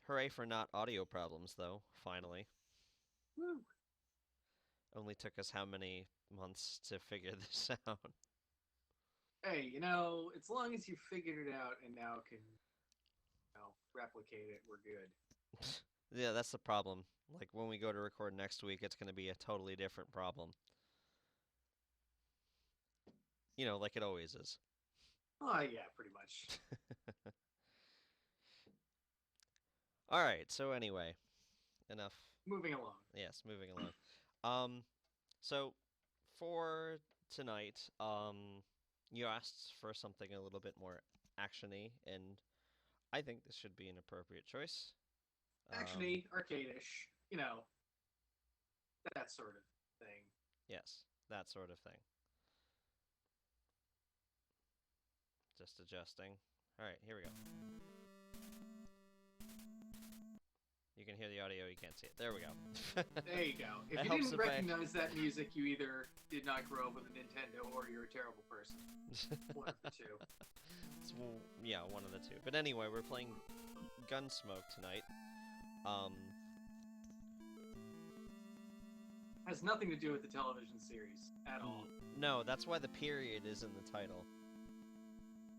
Hooray for not audio problems, though, finally. Woo. Only took us how many months to figure this out? Hey, as long as you figured it out and now can, replicate it, we're good. Yeah, that's the problem. Like, when we go to record next week, it's going to be a totally different problem. You know, like it always is. Oh, yeah, pretty much. Alright, so anyway, enough. Moving along. Yes, moving along. Um, so for tonight, you asked for something a little bit more actiony, and I think this should be an appropriate choice. Um, Actiony, arcade-ish, that sort of thing. yes, that sort of thing. Just adjusting. Alright, here we go. You can hear the audio, you can't see it. There we go. There you go. If It you helps didn't if I- recognize that music, you either did not grow up with a Nintendo or you're a terrible person. One of the two. Well, yeah, one of the two. But anyway, we're playing Gun.smoke tonight. Has nothing to do with the television series at all. No, that's why the period is in the title.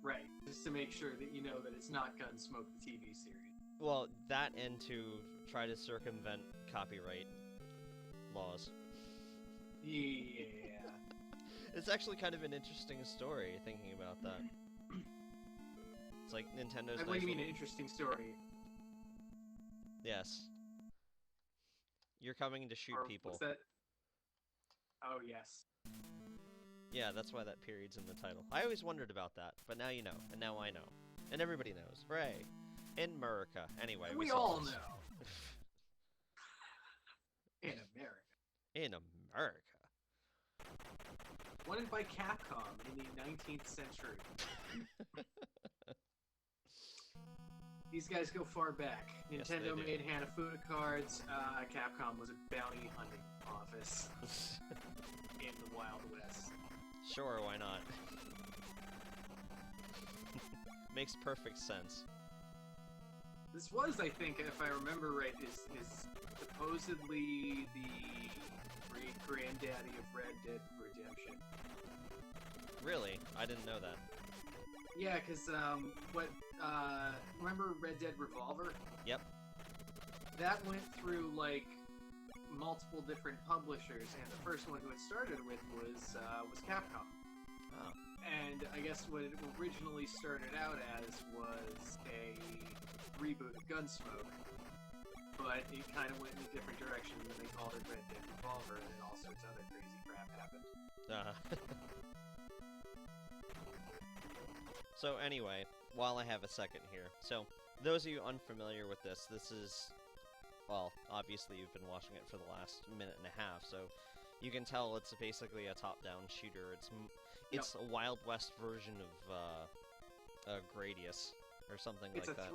Right. Just to make sure that you know that it's not Gun.smoke, the TV series. Well, that and to try to circumvent copyright laws. Yeah. It's actually kind of an interesting story, thinking about that. It's like Nintendo's What do nice you mean, an little... interesting story? Yes. You're coming to shoot Or people. what's that? Oh, yes. Yeah, that's why that period's in the title. I always wondered about that, but now you know, and now I know. And everybody knows. Hooray! In America. Anyway, We saw all this. know. In America. In America. Wanted by Capcom in the 19th century. These guys go far back. Yes, Nintendo they do. made Hanafuda cards. Capcom was a bounty hunting office in the Wild West. Sure, why not? Makes perfect sense. This was, I think, if I remember right, is supposedly the great-granddaddy of Red Dead Redemption. Really? I didn't know that. Yeah, because, remember Red Dead Revolver? Yep. That went through, like, multiple different publishers, and the first one who it started with was Capcom. Oh. And I guess what it originally started out as was a reboot of Gunsmoke, but it kind of went in a different direction, and they called it Red Dead Revolver, and then all sorts of other crazy crap happened. So anyway, while I have a second here, so those of you unfamiliar with this is, well, obviously you've been watching it for the last minute and a half, so you can tell it's basically a top-down shooter. It's a Wild West version of Gradius or something like that.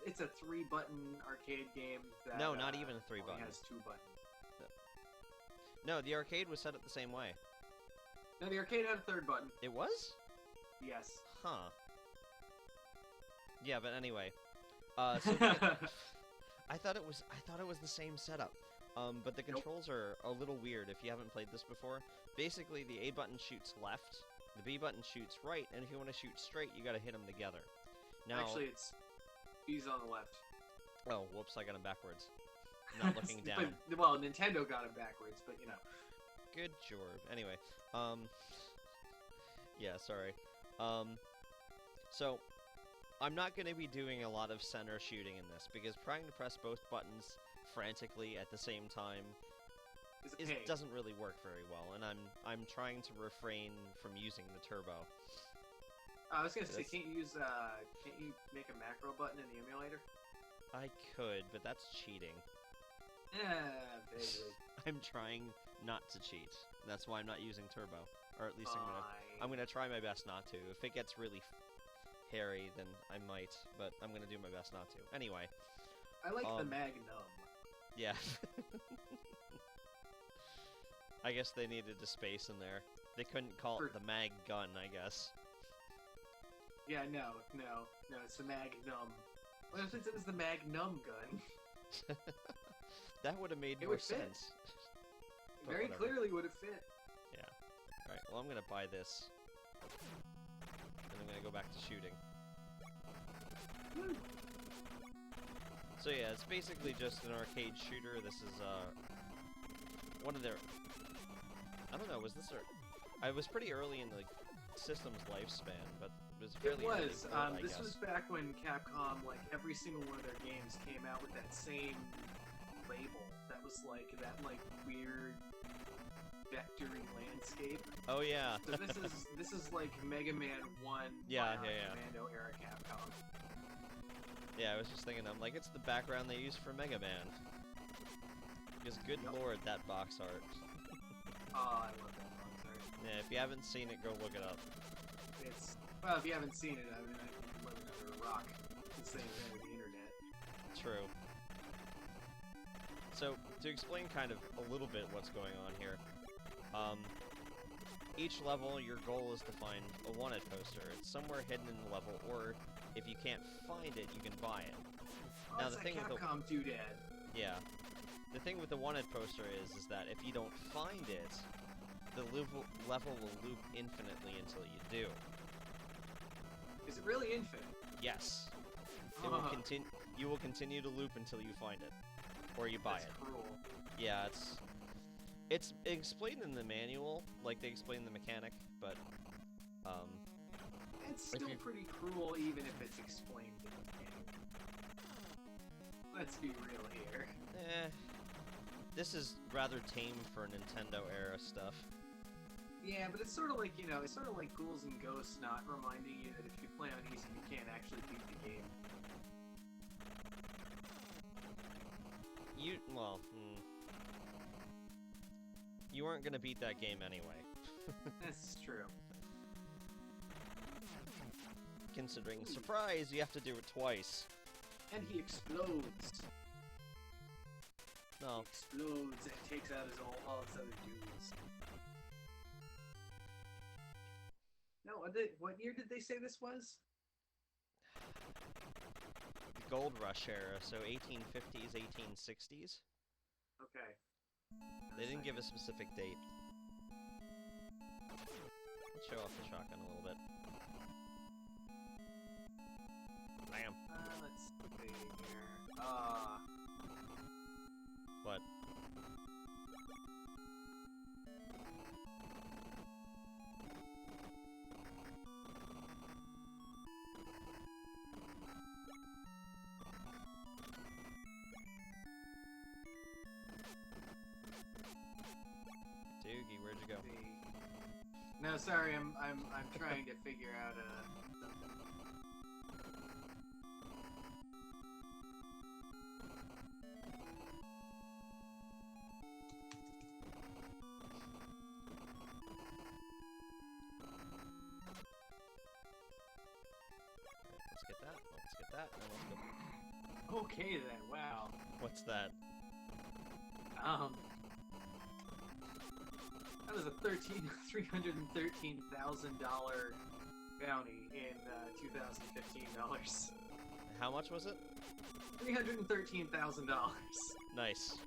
It's a 3-button arcade game that No, not even a only 3-button. has 2 buttons. No, the arcade was set up the same way. No, the arcade had a 3rd button. It was? Yes. Huh. Yeah, but anyway, so I thought it was the same setup. But the controls are a little weird if you haven't played this before. Basically, the A button shoots left, the B button shoots right, and if you want to shoot straight, you gotta hit them together. Now, Actually, it's B's on the left. oh, whoops, I got them backwards. Not looking down. But, well, Nintendo got it backwards, but you know. Good job. Anyway, yeah, sorry. So, I'm not going to be doing a lot of center shooting in this, because trying to press both buttons frantically at the same time doesn't really work very well, and I'm trying to refrain from using the turbo. I was gonna say, can't you make a macro button in the emulator? I could, but that's cheating. Vaguely. I'm trying not to cheat. That's why I'm not using turbo, or at least I'm gonna try my best not to. If it gets really hairy, then I might, but I'm gonna do my best not to. Anyway. I like the Magnum. Yeah. I guess they needed a space in there. They couldn't call it the mag gun, I guess. Yeah, no, it's the Magnum. What if it was the Magnum gun? That would have made It more would fit. sense. But Very whatever. clearly would have fit. Yeah. Alright, well I'm gonna buy this. And I'm gonna go back to shooting. Woo. So yeah, it's basically just an arcade shooter. This is, one of their... I don't know, was this... I was pretty early in the system's lifespan, but it was fairly It early was. for it, I This guess. was back when Capcom, like, every single one of their games came out with that same label. That was, like, that, like, weird vectory landscape. Oh yeah. So this is like Mega Man 1 Yeah, Bionic yeah. Commando era Capcom. Yeah, I was just thinking, I'm like, it's the background they use for Mega Man. Because good Yep. lord, that box art. Oh, I love that box art. Yeah, if you haven't seen it, go look it up. It's, well, if you haven't seen it, I mean, I think you're living under a rock. It's the same thing with the internet. True. So, to explain kind of a little bit what's going on here, each level, your goal is to find a wanted poster. It's somewhere hidden in the level, or if you can't find it, you can buy it. Oh, Now, it's the that thing with the- Capcom doodad. Yeah. The thing with the wanted poster is that if you don't find it, the level will loop infinitely until you do. Is it really infinite? Yes. It will continue. You will continue to loop until you find it, or you buy That's it. cruel. Yeah, it's explained in the manual, like they explain the mechanic, but It's If still you- pretty cruel, even if it's explained in the game. Let's be real here. this is rather tame for Nintendo era stuff. Yeah, but it's sort of like, you know, it's sort of like Ghouls and Ghosts not reminding you that if you play on easy, you can't actually beat the game. You weren't gonna beat that game anyway, That's true. considering surprise, you have to do it twice. And he explodes. No, Explodes and takes out all its other dudes. No, what year did they say this was? the Gold Rush era, so 1850s, 1860s. Okay. They didn't give a specific date. Let's show off the shotgun a little bit. Bam. Let's see here. What? Dewgy, where'd you go? No, sorry, I'm trying to figure out something. Let's get that, let's get that, and let's go back. Okay then, wow. What's that? That was a $313,000 bounty in 2015 dollars. How much was it? $313,000. Nice.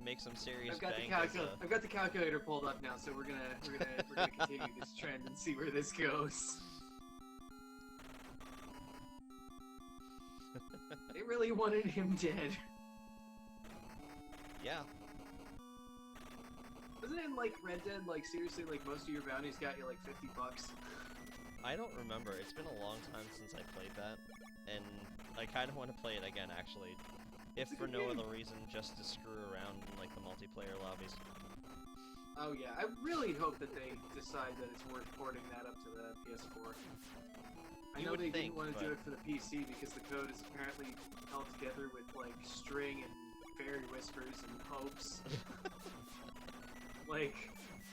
Make some serious I've got bank I've got the calculator pulled up now, so we're gonna continue this trend and see where this goes. They really wanted him dead. Yeah. Wasn't it in like Red Dead, like seriously, like most of your bounties got you like $50? I don't remember. It's been a long time since I played that, and I kind of want to play it again, actually. If It's a for good no game. other reason, just to screw around in, like, the multiplayer lobbies. Oh yeah, I really hope that they decide that it's worth porting that up to the PS4. I You know would they think, didn't want to do but- it for the PC because the code is apparently held together with like string and fairy whispers and hopes. Like,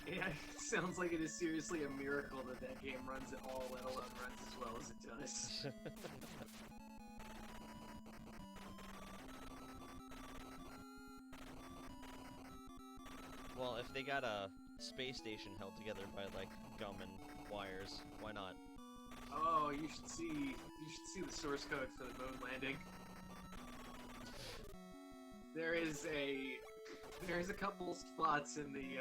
yeah, it sounds like it is seriously a miracle that that game runs at all, let alone runs as well as it does. Well, if they got a space station held together by, like, gum and wires, why not? Oh, you should see You should see the source code for the moon landing. There's a couple spots in the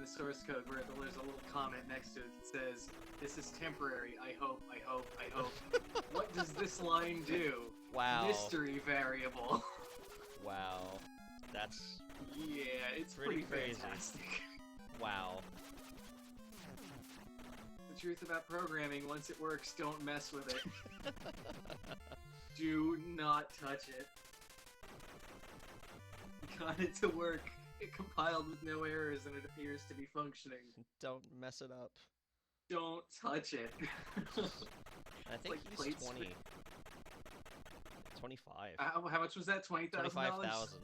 source code where there's a little comment next to it that says, "This is temporary. I hope. I hope. I hope." What does this line do? Wow. Mystery variable. Wow. That's Yeah, it's pretty pretty crazy. fantastic. wow. The truth about programming: once it works, don't mess with it. Do not touch it. Got it to work. It compiled with no errors, and it appears to be functioning. Don't mess it up. Don't touch it. I think like he's plates 20. 25. How much was that? $20,000. 25,000.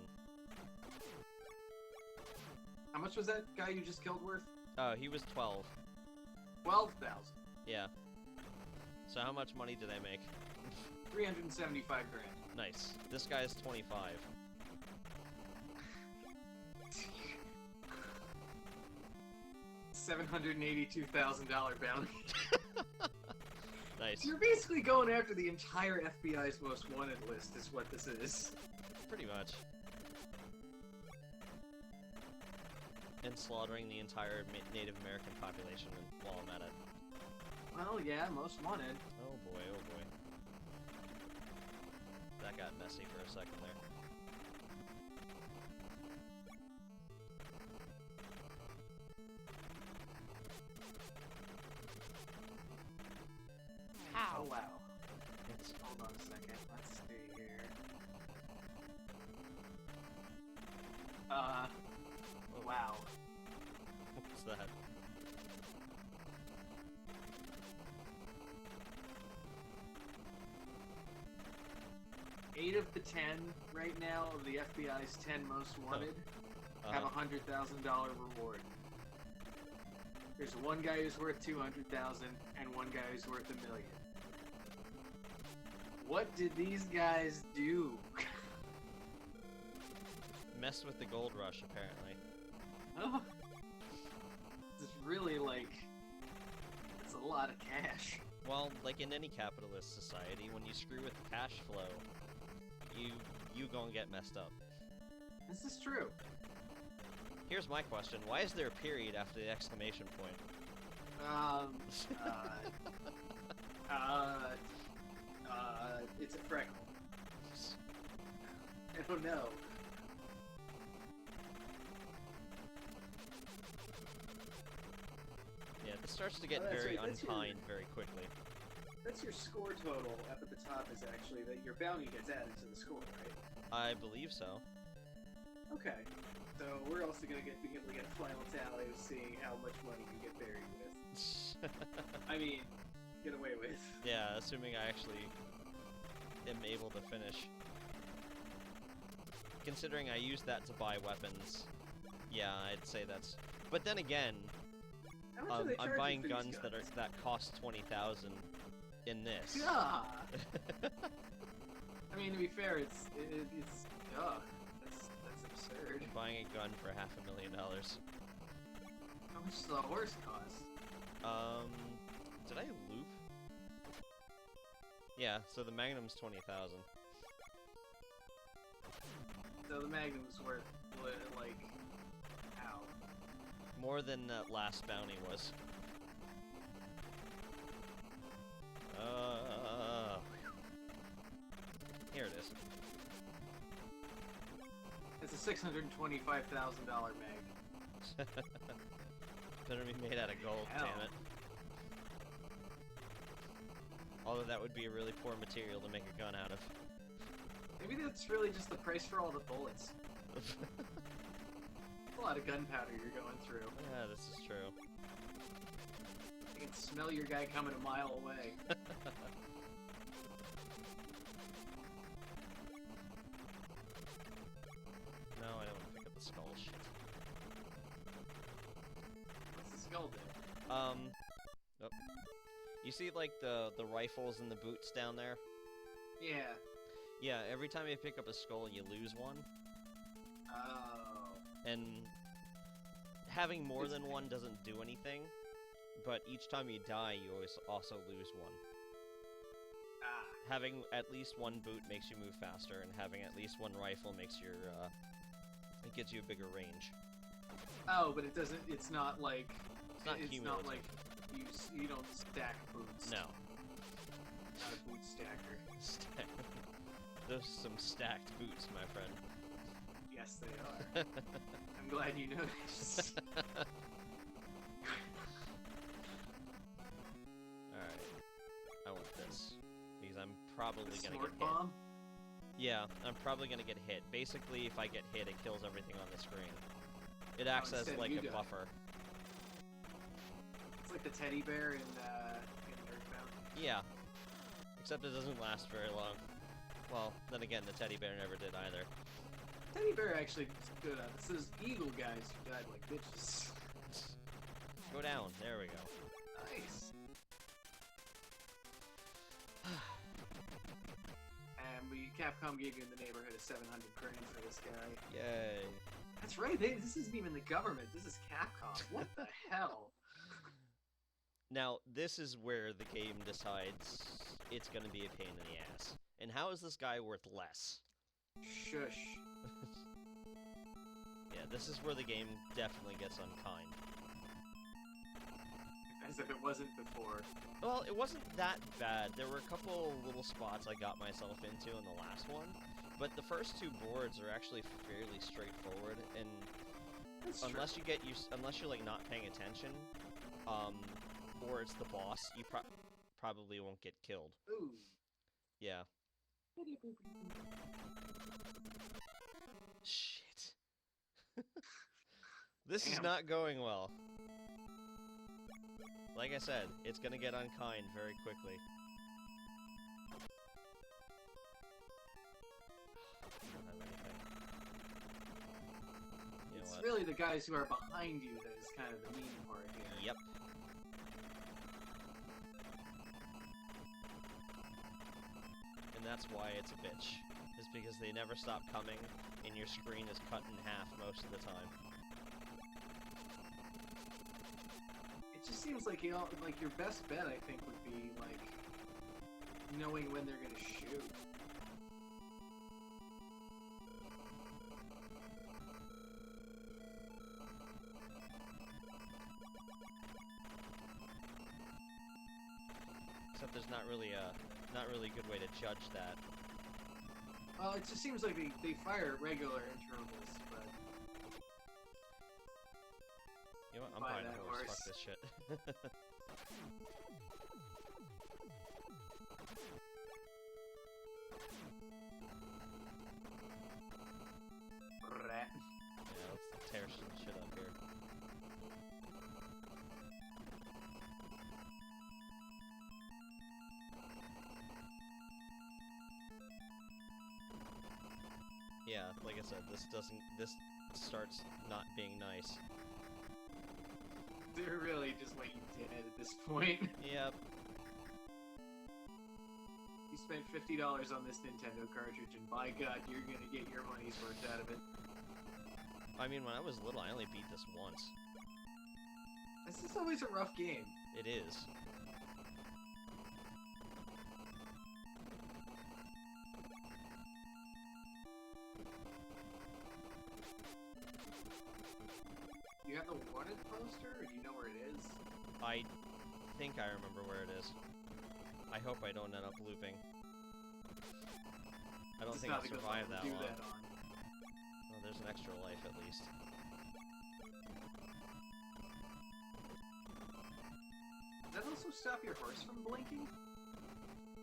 How much was that guy you just killed worth? Oh, he was 12. 12,000. Yeah. So how much money did I make? 375 grand. Nice. This guy's 25. $782,000 bounty. Nice. You're basically going after the entire FBI's most wanted list, is what this is. Pretty much. And slaughtering the entire Native American population while I'm at it. Well, yeah, most wanted. Oh boy, oh boy. That got messy for a second there. Oh, wow. Hold on a second. Let's see here. Wow. What's that? Eight of the 10 right now of the FBI's 10 most wanted have a $100,000 reward. There's one guy who's worth 200,000 and one guy who's worth $1 million. What did these guys do? Mess with the gold rush, apparently. Oh, it's really like, it's a lot of cash. Well, like in any capitalist society, when you screw with the cash flow, you go and get messed up. This is true. Here's my question: why is there a period after the exclamation point? It's a freckle. I don't know. Yeah, this starts to get Oh, that's very right, that's unkind very quickly. That's your score total up at the top is actually that your bounty gets added to the score, right? I believe so. Okay. So we're also going to be able to get a final tally of seeing how much money you get buried with. I mean, get away with. Yeah, assuming I actually am able to finish. Considering I used that to buy weapons, yeah, I'd say that's... But then again, How much are they I'm charging buying for guns these that cost 20,000 in this. Yeah. I mean, to be fair, it's that's absurd. I'm buying a gun for $500,000. How much does the horse cost? Did I loop? Yeah, so the Magnum's 20,000. So the Magnum's worth like how? More than that last bounty was. Here it is. It's a $625,000 mag. Better be made out of gold, Hell. damn it. Although that would be a really poor material to make a gun out of. Maybe that's really just the price for all the bullets. A lot of gunpowder you're going through. Yeah, this is true. You can smell your guy coming a mile away. No, I don't want to pick up the skull shit. What's the skull do? Oh. You see, like, the rifles and the boots down there? Yeah. Yeah, every time you pick up a skull, you lose one. Oh. And having more than one doesn't do anything, but each time you die, you always also lose one. Ah. Having at least one boot makes you move faster, and having at least one rifle makes your, it gives you a bigger range. Oh, but it doesn't. It's not like. It's not cumulative. like you don't stack boots. No. Not a boot stacker. Those are some stacked boots, my friend. Yes, they are. I'm glad you noticed. Alright. I want this. Because I'm probably The gonna snort get hit. bomb? Yeah, I'm probably gonna get hit. Basically, if I get hit, it kills everything on the screen. It acts as instead like you a die. buffer. It's like the teddy bear in Earthbound. Yeah. Except it doesn't last very long. Well, then again, the teddy bear never did either. Teddy bear actually stood up. It says eagle guys who died like bitches. Go down. There we go. Nice. And Capcom gave you in the neighborhood of 700 grand for this guy. Yay. That's right. This isn't even the government. This is Capcom. What the hell? Now, this is where the game decides it's going to be a pain in the ass. And how is this guy worth less? Shush. Yeah, this is where the game definitely gets unkind. As if it wasn't before. Well, it wasn't that bad. There were a couple little spots I got myself into in the last one, but the first two boards are actually fairly straightforward, and That's unless true. unless you're like not paying attention, or it's the boss, you probably won't get killed. Ooh. Yeah. Shit. This is Damn. not going well. Like I said, it's gonna get unkind very quickly. I don't have anything. You know It's what? really the guys who are behind you that is kind of the mean part here. Yep. And that's why it's a bitch. Is because they never stop coming, and your screen is cut in half most of the time. It just seems like like your best bet, I think, would be like knowing when they're gonna shoot. Except there's not really a good way to judge that. Well, it just seems like they fire at regular intervals, but You know what? I'm Buy buying a that horse. horse. Fuck this shit. rat. Yeah, let's tear some shit up here. Yeah, like I said, this starts not being nice. They're really just what you did at this point. Yep. You spent $50 on this Nintendo cartridge, and by God, you're gonna get your money's worth out of it. I mean, when I was little, I only beat this once. This is always a rough game. It is. You got the wanted poster, or do you know where it is? I think I remember where it is. I hope I don't end up looping. I don't It's think I'll not a good survive level that to do long. that on. Oh, there's an extra life at least. Does that also stop your horse from blinking?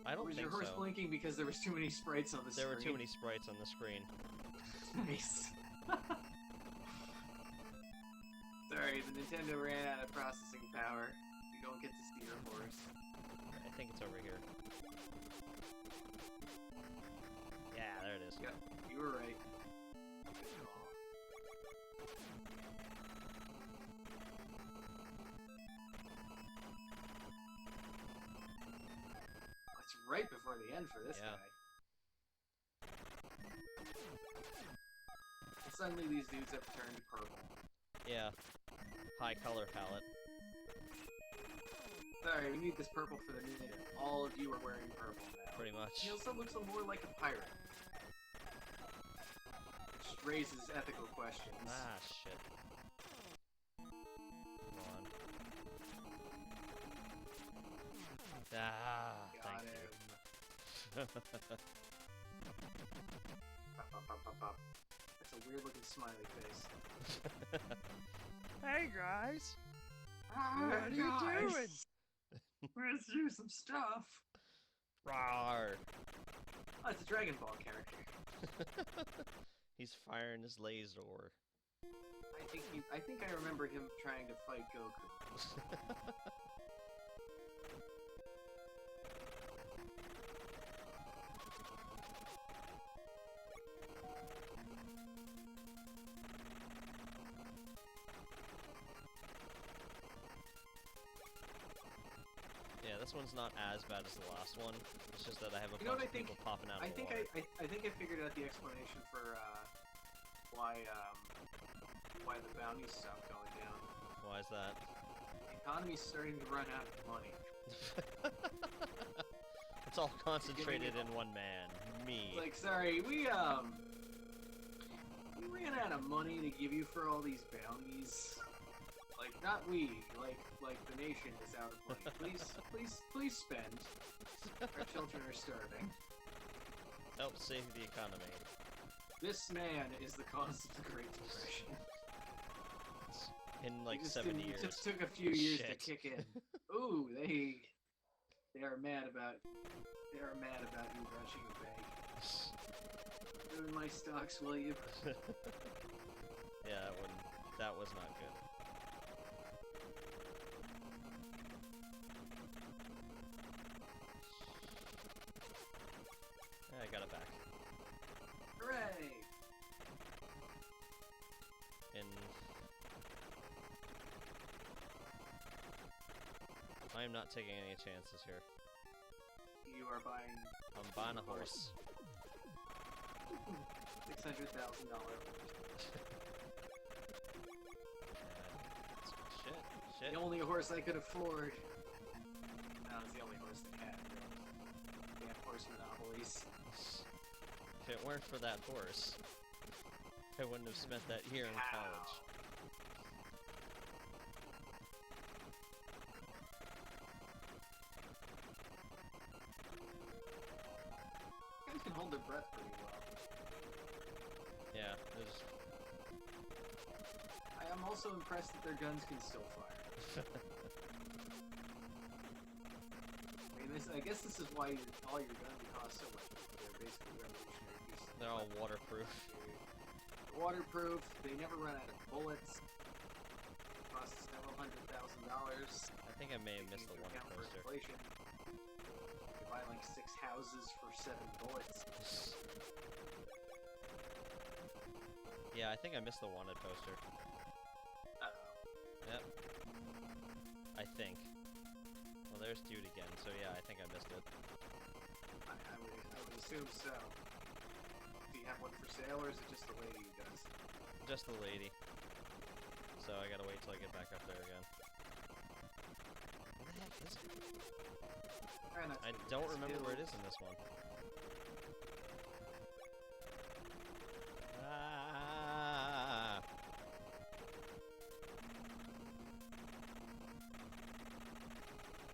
I don't Or was think your horse so. blinking because there was too many sprites on the There screen? were too many sprites on the screen. Nice. Sorry, the Nintendo ran out of processing power. You don't get to see your horse. I think it's over here. Yeah, there it is. Yep, you were right. Good call. It's right before the end for this Yeah. guy. And suddenly these dudes have turned purple. Yeah. High color palette. Sorry, we need this purple for the minute. All of you you are wearing purple now. Pretty much. He also looks more like a pirate. Which raises ethical questions. Ah, shit. Come on. Ah, Got thank him. you. Pop, pop, pop, pop, pop. That's a weird looking smiley face. Hey, guys! What are you doing? Let's do some stuff. Rawr! Oh, it's a Dragon Ball character. He's firing his laser. I think I remember him trying to fight Goku. Yeah, this one's not as bad as the last one. It's just that I have a You know bunch what of people popping out of the water. I think I figured out the explanation for why the bounties stopped going down. Why is that? The economy's starting to run out of money. It's all concentrated in one man. Me. It's like, sorry, we ran out of money to give you for all these bounties. Like, not we, like the nation is out of money. Please spend. Our children are starving. Help save the economy. This man is the cause of the Great Depression. In like It just 70 didn't- years. It just took a few years to Shit. kick in. Ooh, they are mad about you rushing the bank. Ruin my stocks, will you? Yeah, that was not good. Yeah, I got it back. Hooray! And I am not taking any chances here. You are buying I'm buying a horse. $600,000. Shit. The only horse I could afford. No, it's the only horse they had. They have horse monopolies. If it weren't for that horse, I wouldn't have spent that year in college. You guys can hold their breath pretty well. Yeah, there's... I am also impressed that their guns can still fire. I guess this is why all your guns cost so much. They're basically revolutionary pieces. They're all waterproof. They're waterproof. They never run out of bullets. They cost several $100,000. I think I may have missed the one poster. Inflation. You buy like 6 houses for 7 bullets. Yeah, I think I missed the wanted poster. Uh-oh. Yep. I think. Well, there's Dude again, so yeah, I think I missed it. I would assume so. Do you have one for sale, or is it just the lady who does? Just the lady. So I gotta wait till I get back up there again. Where the heck is it? I don't remember where it is in this one. Ah!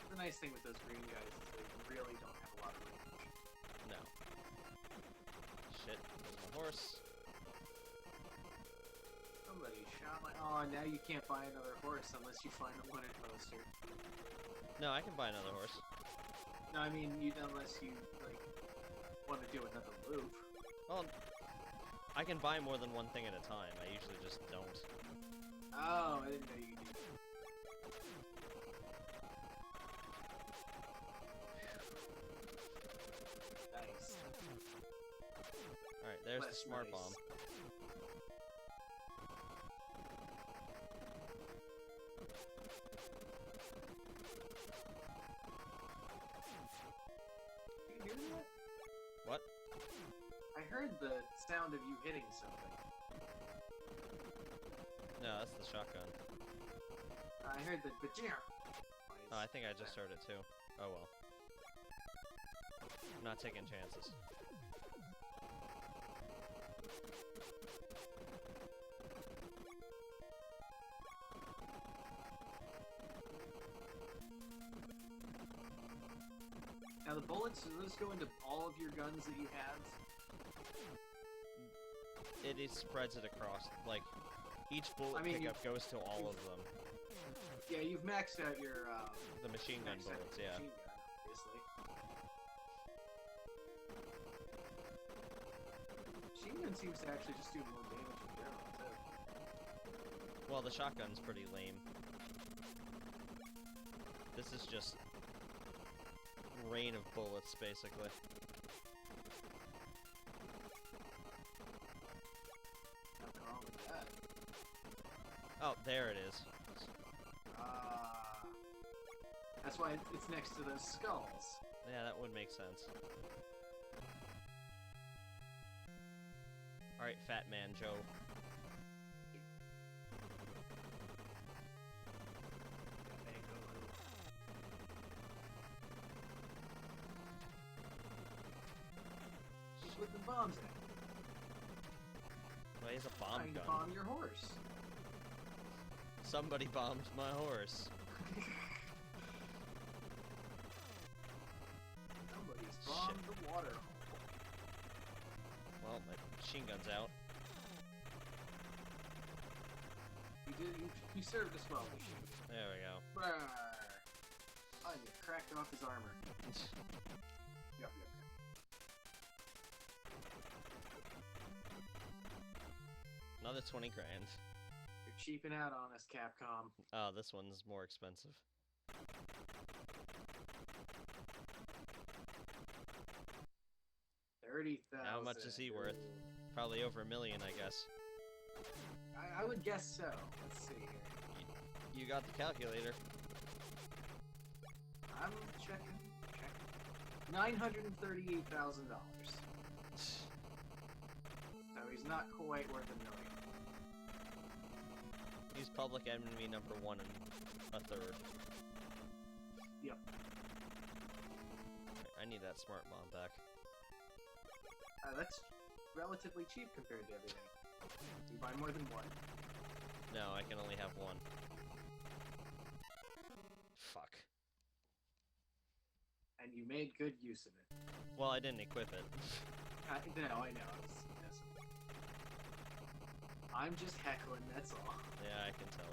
The nice thing with those green guys is they really don't have a lot of range. No. Shit, there's my horse. Somebody shot my... Oh, now you can't buy another horse unless you find a wanted poster. No, I can buy another horse. No, I mean, unless you, like, want to do another move. Well, I can buy more than one thing at a time. I usually just don't. Oh, I didn't know you could do that. Nice. Alright, there's the Less smart nice. bomb. You hear that? What? I heard the sound of you hitting something. No, that's the shotgun. I heard the bajir. Oh, I think I just heard it too. Oh well. not taking chances. Now the bullets, do those go into all of your guns that you have? It spreads it across, like, each bullet pickup goes to all of them. Yeah, you've maxed out your, the machine gun bullets, yeah. Machine gun, obviously. Machine gun seems to actually just do more damage in general, too. Well, the shotgun's pretty lame. This is just rain of bullets, basically. Nothing wrong with that. Oh, there it is. That's why it's next to those skulls. Yeah, that would make sense. Alright, Fat Man Joe. With the bombs at. Well, he's a bomb Trying gun. to bomb your horse. Somebody bombed my horse. Somebody's bombed the water hole. Well, my machine gun's out. You served us well, machine. There we go. Brrr. Oh, you cracked off his armor. Yep. Another 20 grand. You're cheaping out on us, Capcom. Oh, this one's more expensive. $30,000. How much is he worth? Probably over $1 million, I guess. I would guess so. Let's see here. You got the calculator. I'm checking. $938,000. So he's not quite worth $1 million. He's public enemy number 1 and a third. Yep. I need that smart bomb back. That's relatively cheap compared to everything. You buy more than one. No, I can only have one. Fuck. And you made good use of it. Well, I didn't equip it. I know. I'm just heckling, that's all. Yeah, I can tell.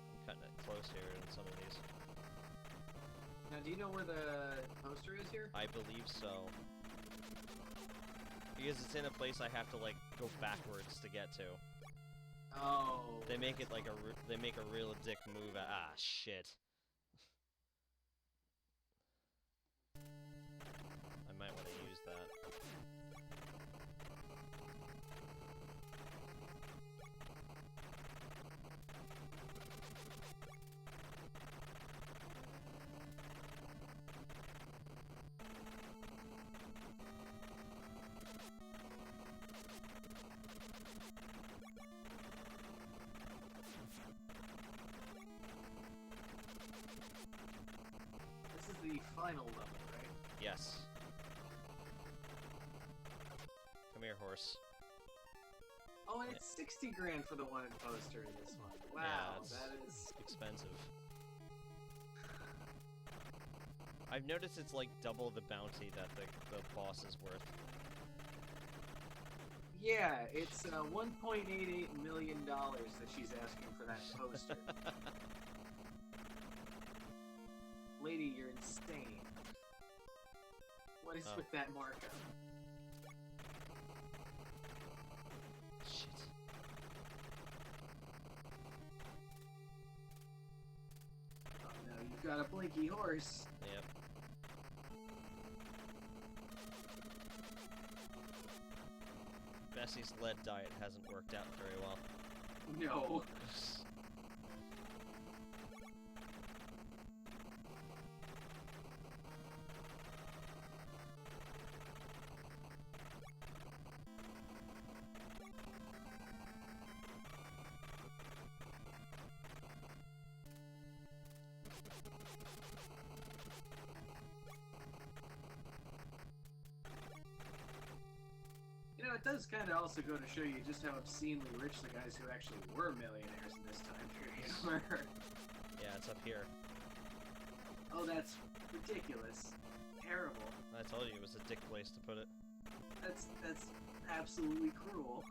I'm cutting it close here in some of these. Now, do you know where the poster is here? I believe so. Because it's in a place I have to, like, go backwards to get to. Oh. They make it like they make a real dick move. Ah, shit. I might want to use that. This is the final level, right? Yes. Come here, horse. Oh, and it's 60 grand for the wanted poster in this one. Wow, Yeah, it's that is expensive. I've noticed it's like double the bounty that the boss is worth. Yeah, it's $1.88 million that she's asking for that poster. Lady, you're insane. What is with that markup? Shit. Oh no, you've got a blinky horse. Yep. Bessie's lead diet hasn't worked out very well. No. it does kind of also go to show you just how obscenely rich the guys who actually were millionaires in this time period were. Yeah, it's up here. Oh, that's ridiculous. Terrible. I told you it was a dick place to put it. That's absolutely cruel.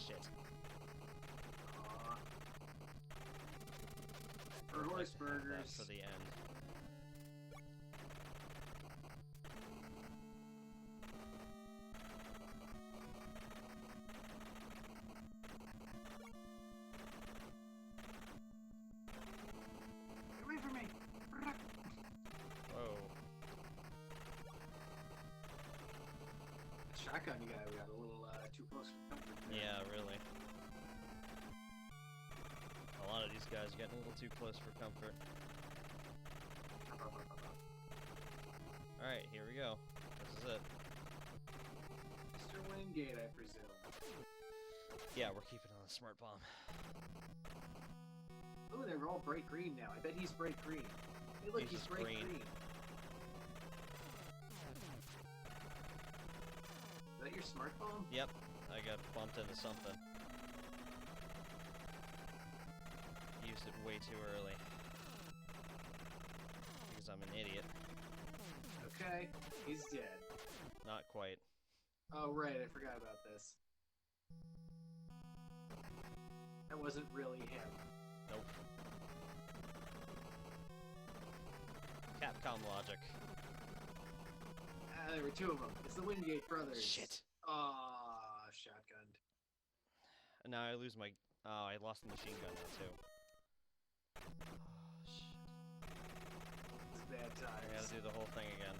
Shit. Aw. For horse burgers. That's for the end. Get away from me! Whoa. Shotgun guy, we got a little too close for comfort there. Yeah, really. A lot of these guys are getting a little too close for comfort. Alright, here we go. This is it. Mr. Wingate, I presume. Yeah, we're keeping on the smart bomb. Oh, they're all bright green now. I bet he's bright green. Hey, look, he's just bright green. green. Is that your smart bomb? Yep, I got bumped into something. Used it way too early. Because I'm an idiot. Okay, he's dead. Not quite. Oh, right, I forgot about this. That wasn't really him. Nope. Capcom logic. Ah, there were two of them. It's the Wingate brothers. Shit. Ah, shotgunned. And now I lose my... Oh, I lost the machine gun now, too. Oh, shit. It's bad I times. gotta do the whole thing again.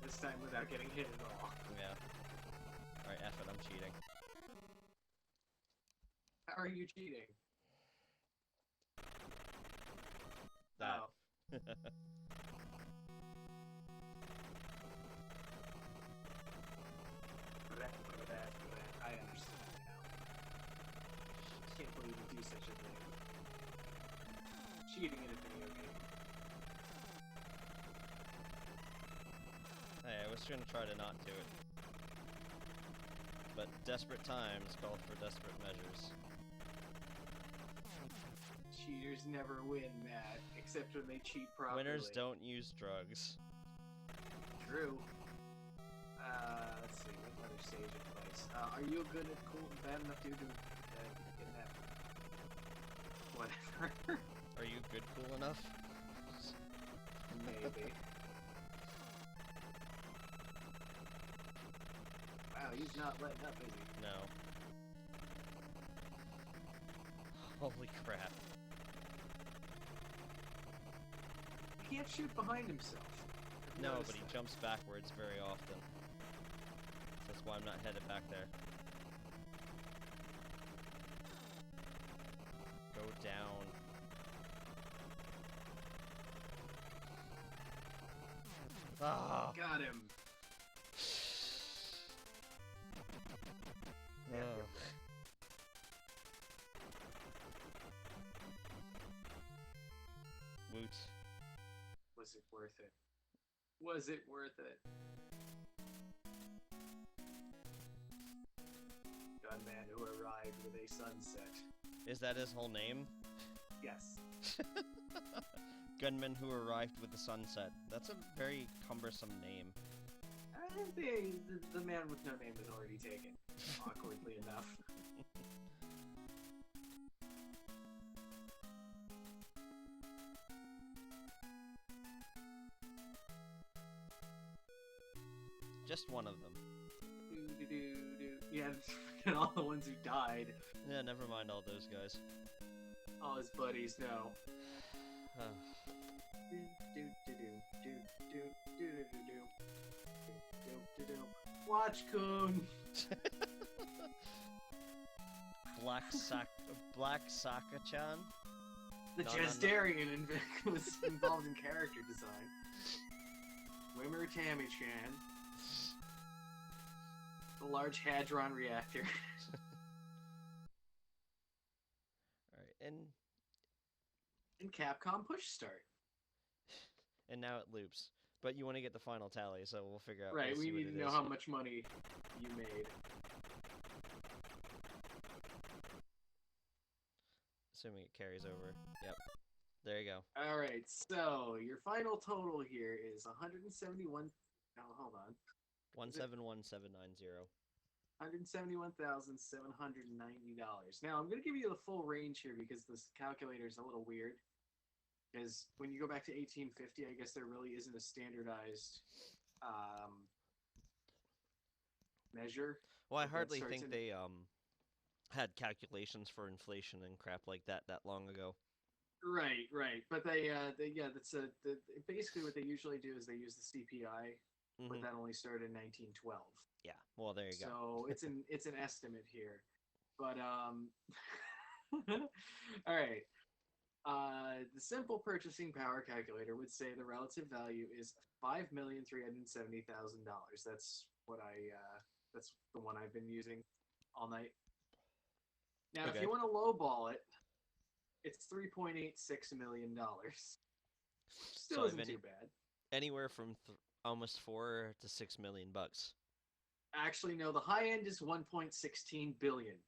This time without getting hit at all. Yeah. Alright, F it, I'm cheating. How are you cheating? That. Oh. I understand now. Can't believe you do such a thing. Cheating in a video game. Hey, I was gonna try to not do it. But desperate times called for desperate measures. Cheaters never win, Matt, except when they cheat properly. Winners don't use drugs. True. Let's see, what other sage advice? Are you good at cool and bad enough dude to kidnap? Whatever. Are you good cool enough? Maybe. Wow, he's not letting up, is he? No. Holy crap. He can't shoot behind himself. I've No, noticed but he that. jumps backwards very often. That's why I'm not headed back there. Go down. Ah! Got him. Ugh. Woot. Was it worth it? Was it worth it? Gunman who arrived with a sunset. Is that his whole name? Yes. Gunman who arrived with the sunset. That's a very cumbersome name. The man with no name was already taken. Awkwardly enough. Just one of them. Yeah, and all the ones who died. Yeah, never mind all those guys. All his buddies, no. Watch Coon! Black Saka-chan? The No, Jazdarian was involved in character design. Wimmer Tammy-chan. The Large Hadron Reactor. Alright, And Capcom Push Start. and now it loops. But you want to get the final tally, so we'll figure out. Right, we'll we see need what to it know is. how much money you made. Assuming it carries over. Yep. There you go. Alright, so your final total here is 171. Oh, hold on. 171790. $171,790. Now, I'm going to give you the full range here because this calculator is a little weird. Because when you go back to 1850, I guess there really isn't a standardized measure. Well, I Like that hardly starts think in- they had calculations for inflation and crap like that long ago. Right. But basically what they usually do is they use the CPI, but Mhm. that only started in 1912. Yeah. Well, there you go. So it's an estimate here, but all right. The simple purchasing power calculator would say the relative value is $5,370,000. That's that's the one I've been using all night. Now, if Okay. you want to lowball it, it's $3.86 million. Still So isn't too bad. Anywhere from almost $4 to $6 million bucks. Actually, no. The high end is 1.16 billion.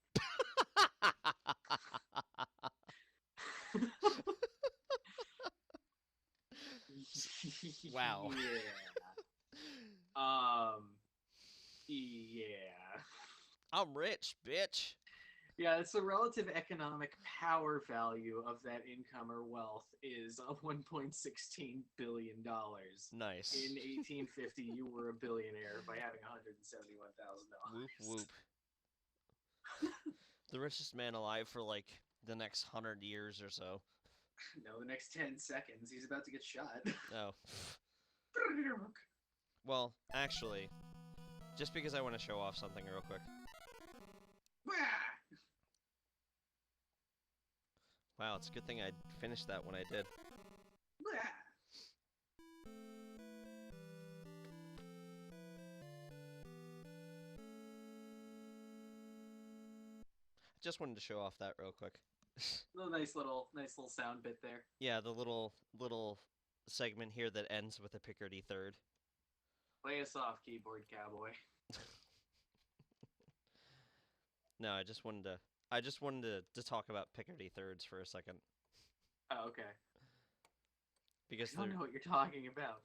Wow. Yeah. I'm rich, bitch. Yeah, it's the relative economic power value of that income or wealth is $1.16 billion. Nice. In 1850, you were a billionaire by having $171,000. Whoop whoop. The richest man alive for like the next 100 years or so. No, the next 10 seconds, he's about to get shot. Oh. Well, actually, just because I want to show off something real quick. Wow, it's a good thing I finished that when I did. Just wanted to show off that real quick. Nice little sound bit there. Yeah, the little segment here that ends with a Picardy third. Play us off, keyboard cowboy. No, I just wanted to talk about Picardy thirds for a second. Oh, okay. Because I don't know what you're talking about.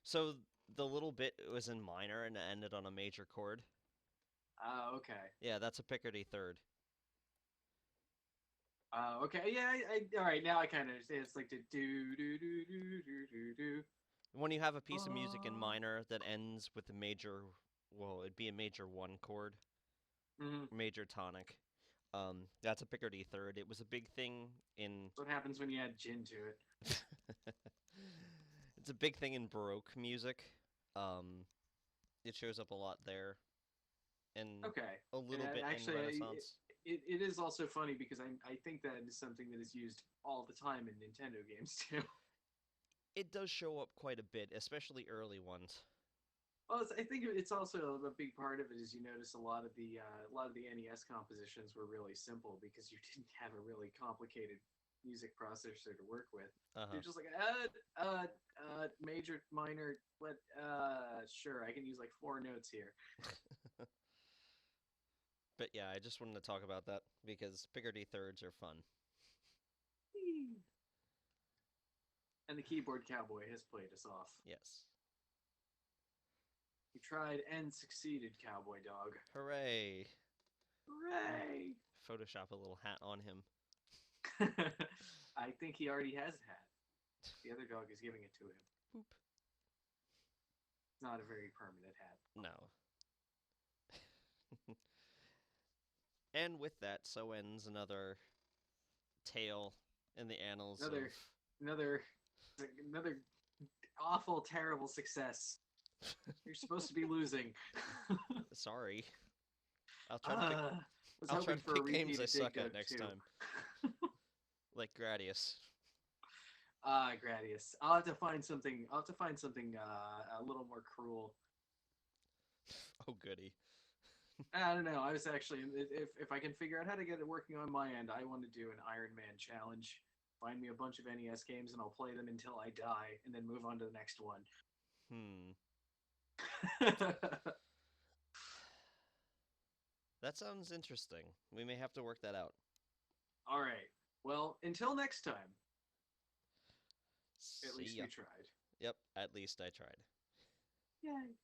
So the little bit was in minor and it ended on a major chord. Oh, okay. Yeah, that's a Picardy third. Okay. Yeah. All right. Now I kind of understand. It's like the do do do do do do do. When you have a piece of music in minor that ends with a major, well, it'd be a major 1 chord, major tonic. That's a Picardy third. It was a big thing in. That's what happens when you add gin to it. It's a big thing in Baroque music. It shows up a lot there, and Okay. a little bit actually, in Renaissance. It is also funny because I think that is something that is used all the time in Nintendo games too. It does show up quite a bit, especially early ones. Well, I think it's also a big part of it is you notice a lot of the NES compositions were really simple because you didn't have a really complicated music processor to work with. You're just like major, minor, sure, I can use like 4 notes here. But yeah, I just wanted to talk about that because Picardy thirds are fun. And the keyboard cowboy has played us off. Yes. You tried and succeeded, cowboy dog. Hooray! Hooray! Photoshop a little hat on him. I think he already has a hat. The other dog is giving it to him. Boop. It's not a very permanent hat. No. And with that, so ends another tale in the annals of... Another awful, terrible success. You're supposed to be losing. Sorry. I'll try to pick games I suck at next time. Like Gradius. Gradius. I'll have to find something a little more cruel. Oh, goody. I don't know. I was actually, if I can figure out how to get it working on my end, I want to do an Iron Man challenge. Find me a bunch of NES games and I'll play them until I die, and then move on to the next one. Hmm. That sounds interesting. We may have to work that out. All right. Well, until next time. At See least ya. we tried. Yep, at least I tried. Yay.